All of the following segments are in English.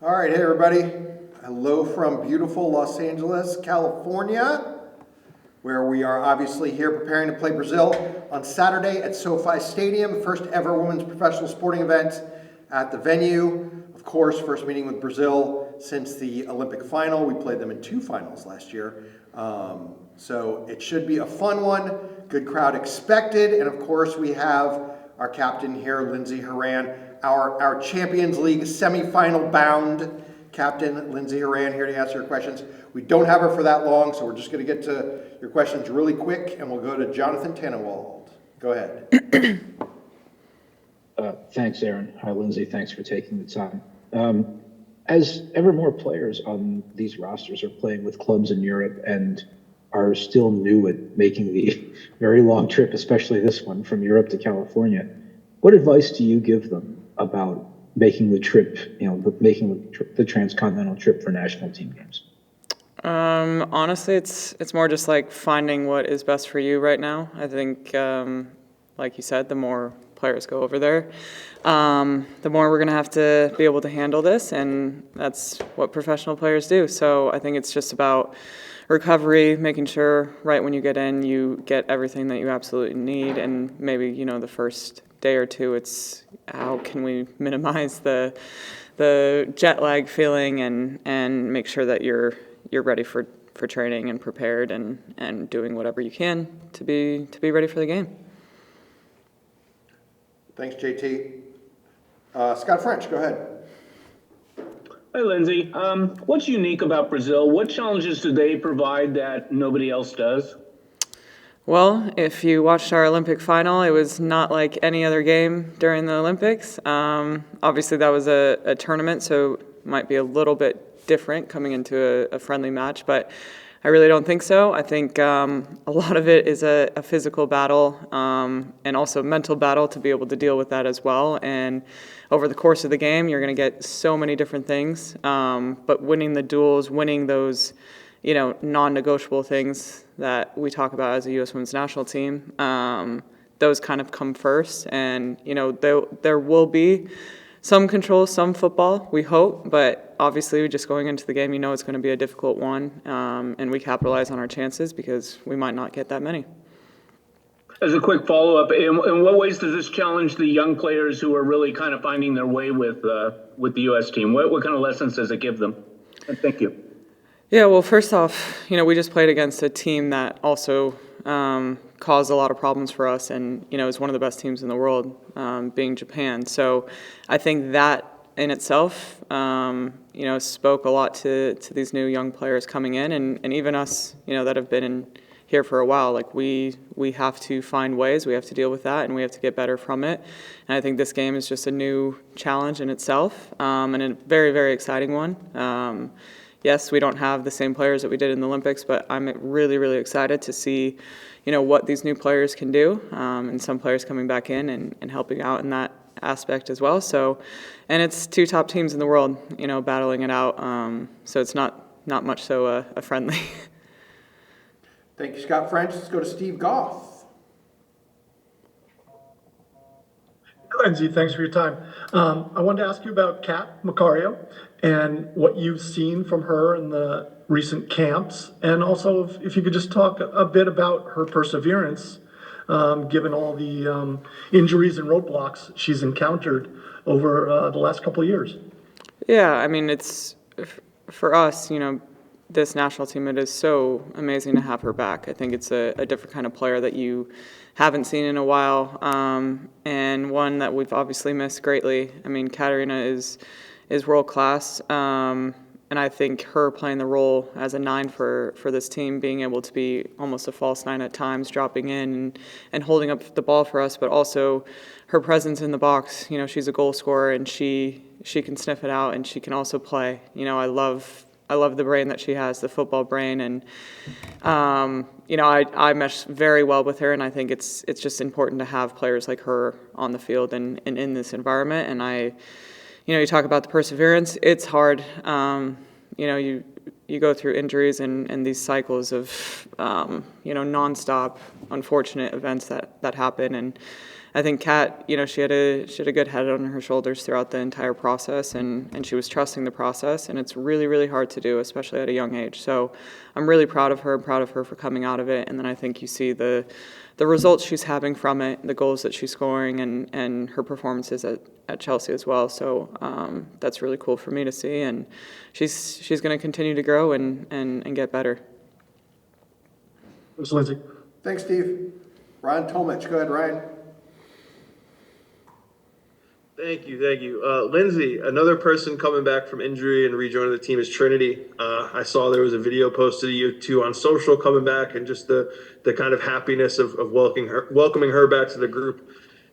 All right, hey everybody. Hello from beautiful Los Angeles, California, where we are obviously here preparing to play Brazil on Saturday at SoFi Stadium, first ever women's professional sporting event at the venue. Of course, first meeting with Brazil since the Olympic final. We played them in two finals last year. So it should be a fun one, good crowd expected. And of course, we have our captain here, Lindsey Horan, our Champions League semifinal bound captain, Lindsey Horan, here to answer your questions. We don't have her for that long, so we're just going to get to your questions really quick, and we'll go to Jonathan Tannenwald. Go ahead. Thanks, Aaron. Hi, Lindsey. Thanks for taking the time. As ever more players on these rosters are playing with clubs in Europe and are still new at making the very long trip, especially this one from Europe to California, what advice do you give them about making the trip, the transcontinental trip for national team games? Honestly, it's more just like finding what is best for you right now. I think, like you said, the more players go over there, the more we're going to have to be able to handle this, and that's what professional players do. So I think it's just about recovery, making sure right when you get in, you get everything that you absolutely need, and maybe, the first day or two, it's how can we minimize the jet lag feeling and make sure that you're ready for training and prepared and doing whatever you can to be ready for the game. Thanks, JT. Scott French, go ahead. Hi, Lindsey. What's unique about Brazil? What challenges do they provide that nobody else does? Well, if you watched our Olympic final, it was not like any other game during the Olympics. Obviously, that was a tournament, so it might be a little bit different coming into a friendly match, but I really don't think so. I think a lot of it is a physical battle and also a mental battle to be able to deal with that as well. And over the course of the game, you're going to get so many different things, but winning the duels, winning those non-negotiable things that we talk about as a U.S. women's national team, those kind of come first. And, there will be some control, some football, we hope, but obviously just going into the game, it's going to be a difficult one, and we capitalize on our chances because we might not get that many. As a quick follow-up, in what ways does this challenge the young players who are really kind of finding their way with the U.S. team? What kind of lessons does it give them? And thank you. Yeah, well, first off, we just played against a team that also caused a lot of problems for us and, is one of the best teams in the world, being Japan. So I think that in itself, spoke a lot to these new young players coming in and even us, that have been in here for a while. Like we have to find ways, we have to deal with that, and we have to get better from it. And I think this game is just a new challenge in itself, and a very, very exciting one. Yes, we don't have the same players that we did in the Olympics, but I'm really, really excited to see, what these new players can do, and some players coming back in and helping out in that aspect as well. So, and it's two top teams in the world, battling it out. So it's not much so a friendly. Thank you, Scott French. Let's go to Steve Goff. Lindsey, thanks for your time. I wanted to ask you about Kat Macario and what you've seen from her in the recent camps, and also if you could just talk a bit about her perseverance, given all the injuries and roadblocks she's encountered over the last couple of years. Yeah, I mean, it's for us, this national team, it is so amazing to have her back. I think it's a different kind of player that you haven't seen in a while, and one that we've obviously missed greatly. I mean, Katarina is world class, and I think her playing the role as a 9 for this team, being able to be almost a false 9 at times, dropping in and holding up the ball for us, but also her presence in the box. She's a goal scorer, and she can sniff it out, and she can also play. I love the brain that she has, the football brain, and I mesh very well with her, and I think it's just important to have players like her on the field and in this environment. And you talk about the perseverance. It's hard. You go through injuries and these cycles of nonstop unfortunate events that happen, and I think Kat, she had a good head on her shoulders throughout the entire process, and she was trusting the process, and it's really, really hard to do, especially at a young age. So I'm really proud of her. I'm proud of her for coming out of it, and then I think you see the results she's having from it, the goals that she's scoring, and her performances at Chelsea as well. So that's really cool for me to see, and she's going to continue to grow and get better. Thanks, Lindsay. Thanks, Steve. Ryan Tomich, go ahead, Ryan. Thank you. Lindsay, another person coming back from injury and rejoining the team is Trinity. I saw there was a video posted of you two on social coming back, and just the kind of happiness of welcoming her back to the group.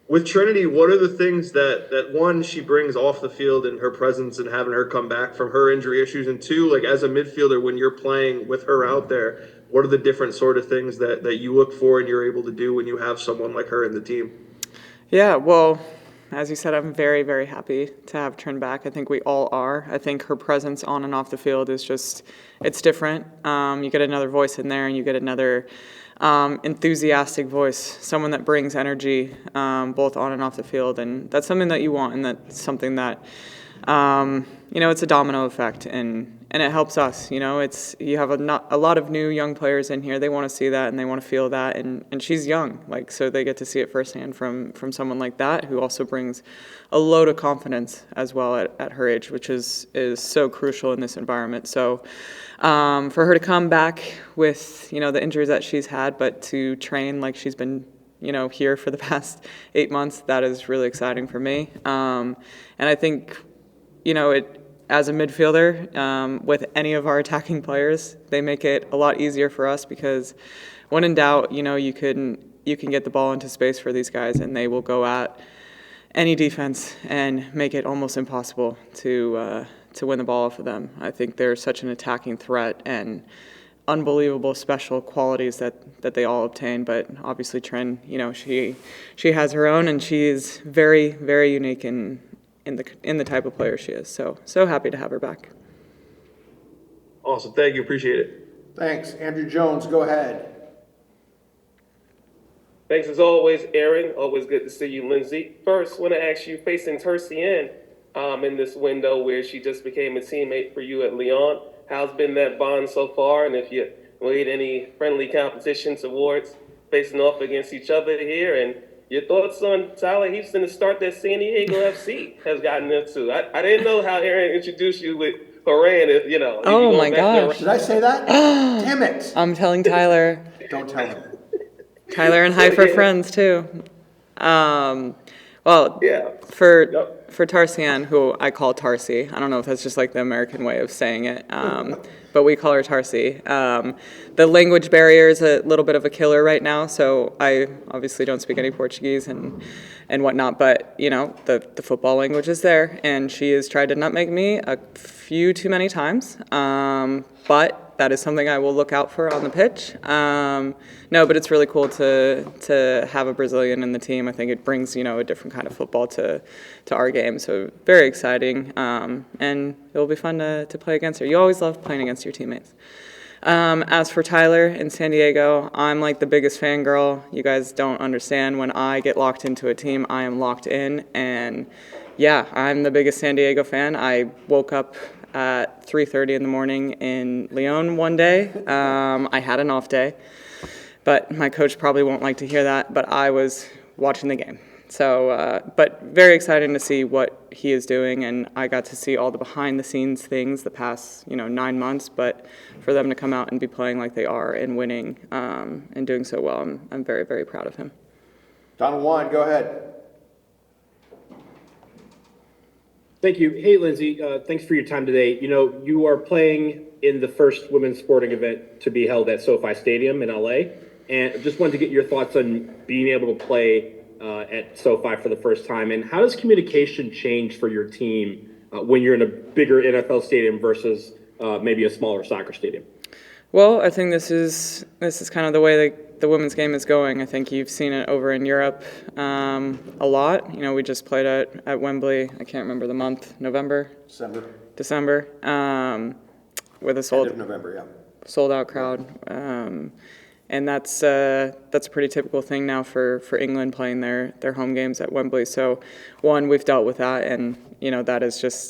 With Trinity, what are the things that one, she brings off the field in her presence and having her come back from her injury issues, and two, like as a midfielder, when you're playing with her out there, what are the different sort of things that you look for and you're able to do when you have someone like her in the team? Yeah, well, as you said, I'm very, very happy to have Trin back. I think we all are. I think her presence on and off the field is just, it's different. You get another voice in there, and you get another enthusiastic voice, someone that brings energy both on and off the field, and that's something that you want, and that's something that, it's a domino effect, and it helps us. You have a lot of new young players in here. They want to see that, and they want to feel that, and she's young, so they get to see it firsthand from someone like that, who also brings a load of confidence as well at her age, which is so crucial in this environment. So for her to come back with the injuries that she's had, but to train like she's been here for the past 8 months, that is really exciting for me. And I think as a midfielder, with any of our attacking players, they make it a lot easier for us, because when in doubt, you can get the ball into space for these guys, and they will go at any defense and make it almost impossible to win the ball off of them. I think they're such an attacking threat, and unbelievable special qualities that they all obtain. But obviously Trin, she has her own, and she is very, very unique in the type of player she is. So happy to have her back. Awesome. Thank you. Appreciate it. Thanks. Andrew Jones, go ahead. Thanks as always, Aaron. Always good to see you, Lindsay. First, want to ask you, facing Tercian in this window where she just became a teammate for you at Lyon, how's been that bond so far? And if you made any friendly competition towards facing off against each other here, and your thoughts on Tyler Heapston to start that San Diego FC has gotten into. I didn't know how Aaron introduced you with Horan. Oh my gosh! Did I say that? Damn it! I'm telling Tyler. Don't tell him. Tyler and Hype are friends too. Well, Yeah. For Tarsian, who I call Tarsi, I don't know if that's just like the American way of saying it, but we call her Tarsi. The language barrier is a little bit of a killer right now, so I obviously don't speak any Portuguese and whatnot, but the football language is there, and she has tried to nutmeg me a few too many times, but that is something I will look out for on the pitch. No, but it's really cool to have a Brazilian in the team. I think it brings a different kind of football to our game. So very exciting, and it will be fun to play against her. You always love playing against your teammates. As for Tyler in San Diego, I'm like the biggest fangirl. You guys don't understand. When I get locked into a team, I am locked in, and yeah, I'm the biggest San Diego fan. I woke up at 3:30 in the morning in Lyon one day. I had an off day, but my coach probably won't like to hear that, but I was watching the game. So, but very exciting to see what he is doing, and I got to see all the behind-the-scenes things the past, 9 months, but for them to come out and be playing like they are and winning and doing so well, I'm very, very proud of him. Donald Wine, go ahead. Thank you. Hey, Lindsay, thanks for your time today. You are playing in the first women's sporting event to be held at SoFi Stadium in LA, and just wanted to get your thoughts on being able to play at SoFi for the first time, and how does communication change for your team when you're in a bigger NFL stadium versus maybe a smaller soccer stadium? Well, I think this is kind of the way the women's game is going. I think you've seen it over in Europe a lot. We just played at Wembley. I can't remember the month. December. With a sold End of November, yeah. sold out crowd. And that's a pretty typical thing now for England playing their home games at Wembley. So, one, we've dealt with that, and that is just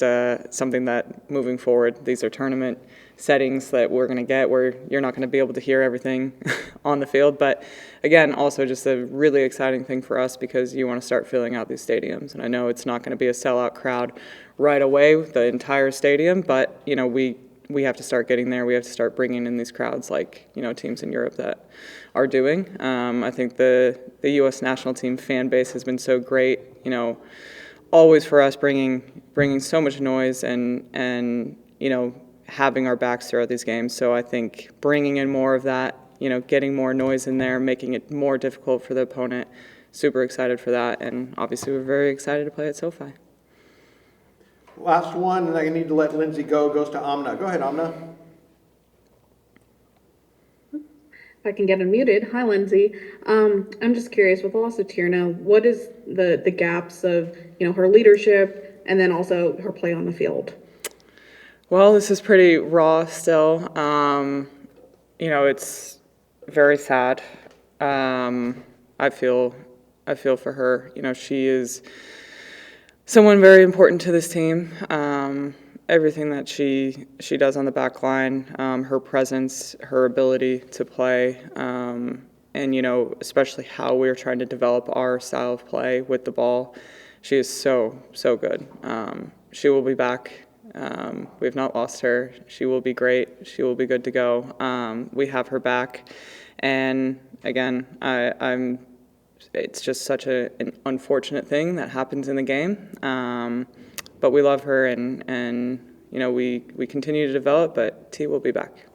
something that moving forward, these are tournament settings that we're going to get where you're not going to be able to hear everything on the field. But again, also just a really exciting thing for us because you want to start filling out these stadiums. And I know it's not going to be a sellout crowd right away, the entire stadium, but we have to start getting there. We have to start bringing in these crowds like, teams in Europe that are doing. I think the U.S. national team fan base has been so great, always for us bringing so much noise and having our backs throughout these games. So I think bringing in more of that, getting more noise in there, making it more difficult for the opponent, super excited for that. And obviously we're very excited to play at SoFi. Last one, and I need to let Lindsay go, goes to Amna. Go ahead, Amna. If I can get unmuted. Hi, Lindsay. I'm just curious, with the loss of Tierna, what is the gaps of, her leadership and then also her play on the field? Well, this is pretty raw still. It's very sad. I feel for her. She is someone very important to this team. Everything that she does on the back line, her presence, her ability to play, and especially how we're trying to develop our style of play with the ball. She is so good. She will be back. We've not lost her. She will be great. She will be good to go. We have her back, and again, it's just such an unfortunate thing that happens in the game. But we love her, and we continue to develop. But T will be back.